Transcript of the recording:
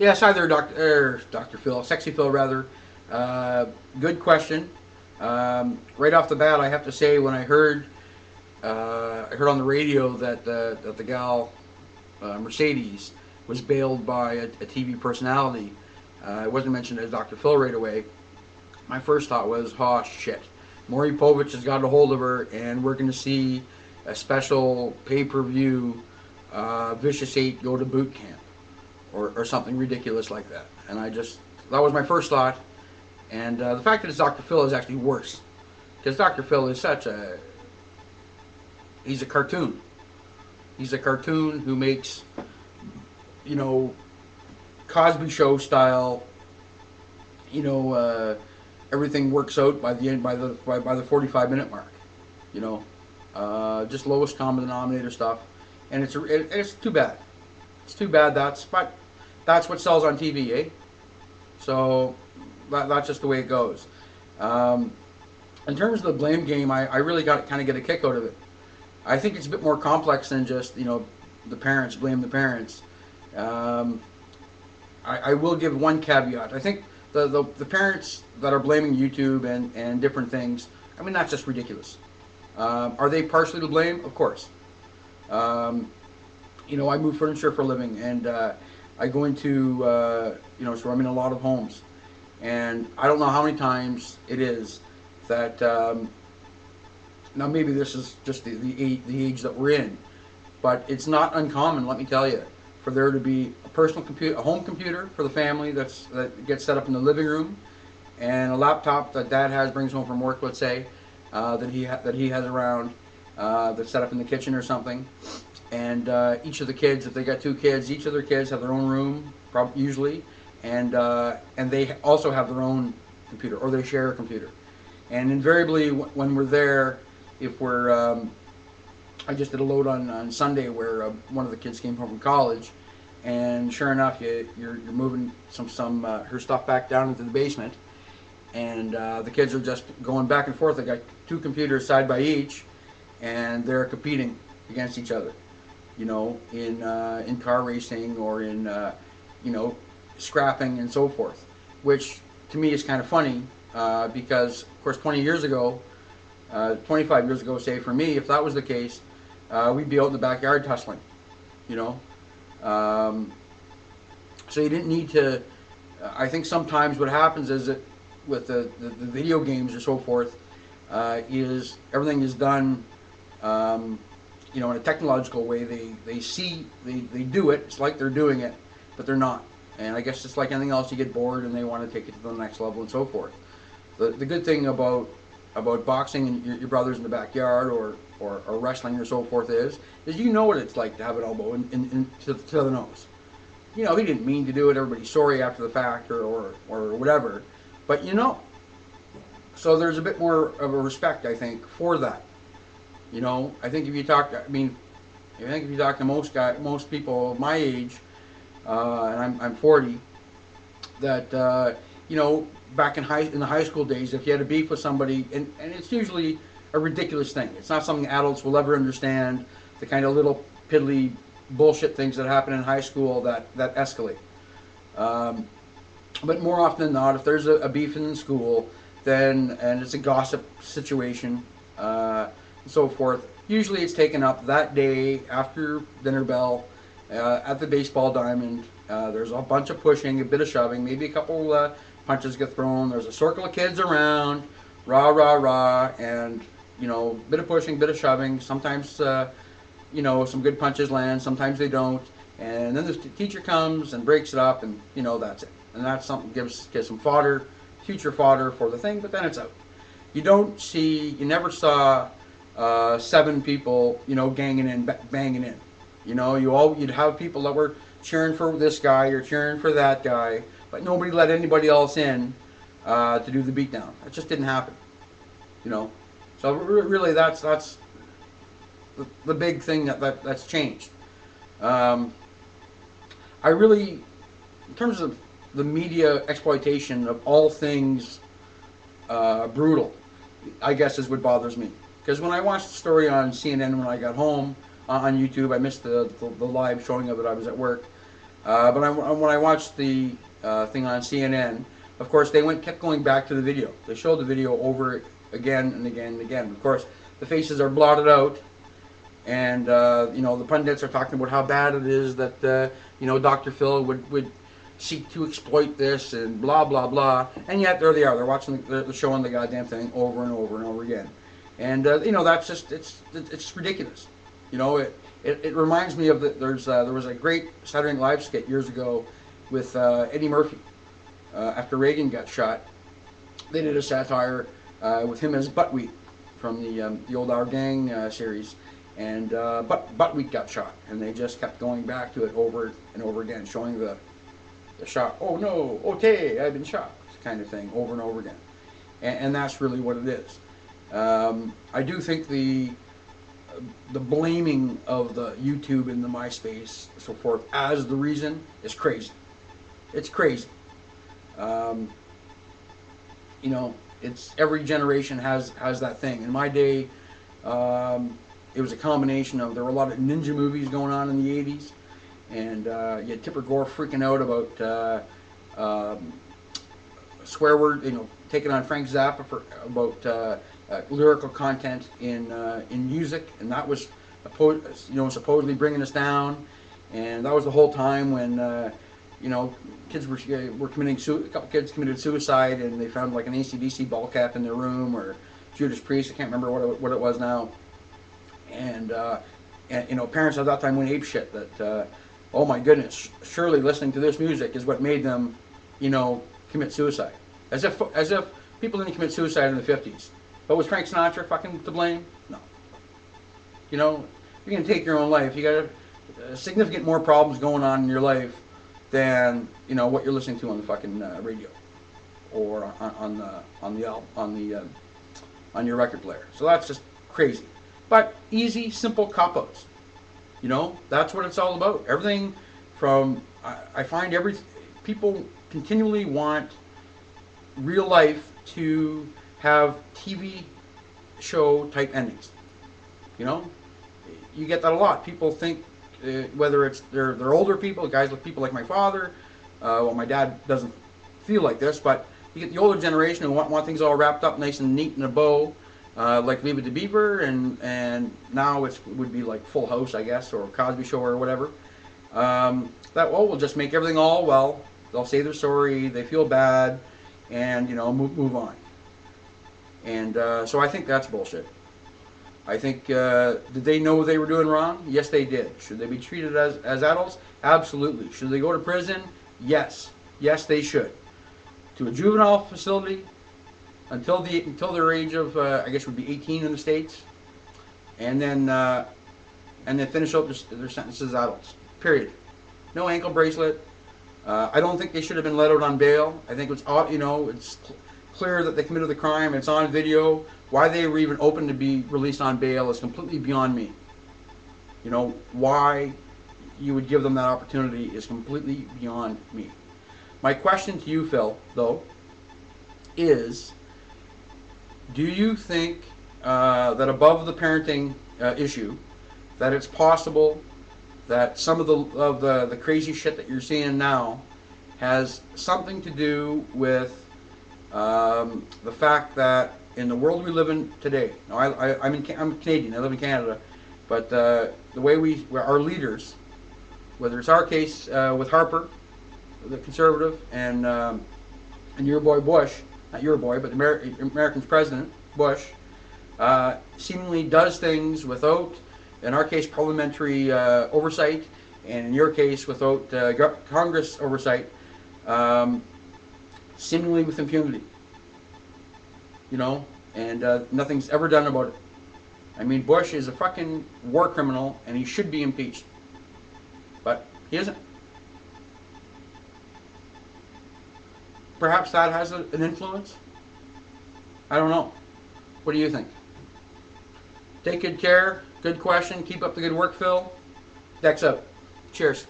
Yes, hi there, Dr. Phil, Sexy Phil, rather. Good question. Right off the bat, I have to say, when I heard on the radio that the gal Mercedes was bailed by a TV personality. It wasn't mentioned as Dr. Phil right away. My first thought was, oh shit, Maury Povich has got a hold of her, and we're going to see a special pay-per-view Vicious 8 go to boot camp, or something ridiculous like that. And that was my first thought. And the fact that it's Dr. Phil is actually worse, because Dr. Phil is he's a cartoon. He's a cartoon who makes, you know, Cosby Show style, you know, everything works out by the end, by the 45-minute mark, you know, just lowest common denominator stuff. And it's too bad. It's too bad. That's what sells on TV, eh? So that's just the way it goes. In terms of the blame game, I really kind of get a kick out of it. I think it's a bit more complex than just, you know, the parents blame the parents. I will give one caveat. I think the parents that are blaming YouTube and different things, I mean, that's just ridiculous. Are they partially to blame? Of course. You know, I move furniture for a living, and I go into, you know, so I'm in a lot of homes. And I don't know how many times it is that, now maybe this is just the age that we're in, but it's not uncommon, let me tell you, for there to be a personal computer, a home computer for the family that gets set up in the living room, and a laptop that dad brings home from work, let's say, that he has around, that's set up in the kitchen or something. And each of the kids, if they got two kids, each of their kids have their own room, usually, and they also have their own computer, or they share a computer. And invariably, when we're there, if we're, I just did a load on Sunday where one of the kids came home from college, and sure enough, you're moving some her stuff back down into the basement, and the kids are just going back and forth. They got two computers side by each, and they're competing against each other, you know, in car racing or in you know, scrapping and so forth, which to me is kind of funny because of course 20 years ago, 25 years ago, say for me, if that was the case, we'd be out in the backyard tussling, you know. So you didn't need to. I think sometimes what happens is that with the video games or so forth, is everything is done, you know, in a technological way. They do it. It's like they're doing it, but they're not. And I guess just like anything else, you get bored and they want to take it to the next level and so forth. The good thing about boxing and your brothers in the backyard or wrestling or so forth is you know what it's like to have an elbow to the nose. You know, he didn't mean to do it. Everybody's sorry after the fact or whatever, but you know. So there's a bit more of a respect, I think, for that. You know, I think if you talk, I mean, I think if you talk to most people my age, and I'm 40, that you know, back in the high school days, if you had a beef with somebody, and it's usually a ridiculous thing. It's not something adults will ever understand. The kind of little piddly bullshit things that happen in high school that escalate. But more often than not, if there's a beef in school, and it's a gossip situation, and so forth, usually it's taken up that day after dinner bell at the baseball diamond. There's a bunch of pushing, a bit of shoving, maybe a couple punches get thrown. There's a circle of kids around, rah, rah, rah, and, you know, bit of pushing, bit of shoving. Sometimes, you know, some good punches land, sometimes they don't. And then the teacher comes and breaks it up, and, you know, that's it. And that's something, gives some fodder, future fodder for the thing, but then it's out. You never saw 7 people, you know, ganging in, banging in. You know, you'd have people that were cheering for this guy or cheering for that guy, but nobody let anybody else in to do the beatdown. It just didn't happen, you know. So really, that's the big thing that's changed. I really, in terms of the media exploitation of all things brutal, I guess is what bothers me. Because when I watched the story on CNN when I got home on YouTube, I missed the live showing of it. I was at work. When I watched the thing on CNN, of course kept going back to the video. They showed the video over again and again and again. Of course, the faces are blotted out, and the pundits are talking about how bad it is that Dr. Phil would seek to exploit this and blah blah blah. And yet there they are. They're watching they're showing the goddamn thing over and over and over again. And that's just it's ridiculous. It reminds me of there was a great Saturday Night Live skit years ago with Eddie Murphy after Reagan got shot. They did a satire with him as Buttweek from the old Our Gang series, and Buttweek got shot, and they just kept going back to it over and over again, showing the shot. Oh no, okay, I've been shot, kind of thing, over and over again, and that's really what it is. I do think the blaming of the YouTube and the MySpace and so forth as the reason is crazy. It's crazy. It's every generation has that thing. In my day, it was a combination of, there were a lot of ninja movies going on in the 80s, and you had Tipper Gore freaking out about swear word, taking on Frank Zappa about lyrical content in music, and that was supposedly bringing us down. And that was the whole time when kids were committing a couple kids committed suicide, and they found like an AC/DC ball cap in their room, or Judas Priest. I can't remember what it was now. And parents at that time went ape shit that oh my goodness, surely listening to this music is what made them commit suicide, as if people didn't commit suicide in the 50s. But was Frank Sinatra fucking to blame? No. You're gonna take your own life. You got significant more problems going on in your life than what you're listening to on the fucking radio or on your record player. So that's just crazy. But easy, simple cop-outs. That's what it's all about. Everything from I find people continually want real life to have TV show type endings. You get that a lot. People think whether it's they're older people, people like my father. Well, my dad doesn't feel like this, but you get the older generation who want things all wrapped up nice and neat in a bow, like Leave It to Beaver, and now it would be like Full House, I guess, or Cosby Show or whatever. We'll just make everything all well. They'll say they're sorry, they feel bad, and move on. And so I think that's bullshit. I think, did they know they were doing wrong? Yes, they did. Should they be treated as adults? Absolutely. Should they go to prison? Yes. Yes, they should. To a juvenile facility until their age of, I guess would be 18 in the States, and then finish up their sentences as adults. Period. No ankle bracelet. I don't think they should have been let out on bail. I think it's clear that they committed the crime. It's on video. Why they were even open to be released on bail is completely beyond me. Why you would give them that opportunity is completely beyond me. My question to you, Phil, though, is, do you think that above the parenting issue, that it's possible that some of the crazy shit that you're seeing now has something to do with the fact that in the world we live in today, now I'm Canadian, I live in Canada, but the way our leaders, whether it's our case with Harper, the conservative, and your boy Bush, not your boy, but the American's president, Bush, seemingly does things without, in our case, parliamentary oversight, and in your case, without Congress oversight, seemingly with impunity. And nothing's ever done about it. I mean, Bush is a fucking war criminal, and he should be impeached. But he isn't. Perhaps that has an influence? I don't know. What do you think? Take good care. Good question. Keep up the good work, Phil. Deck's out. Cheers.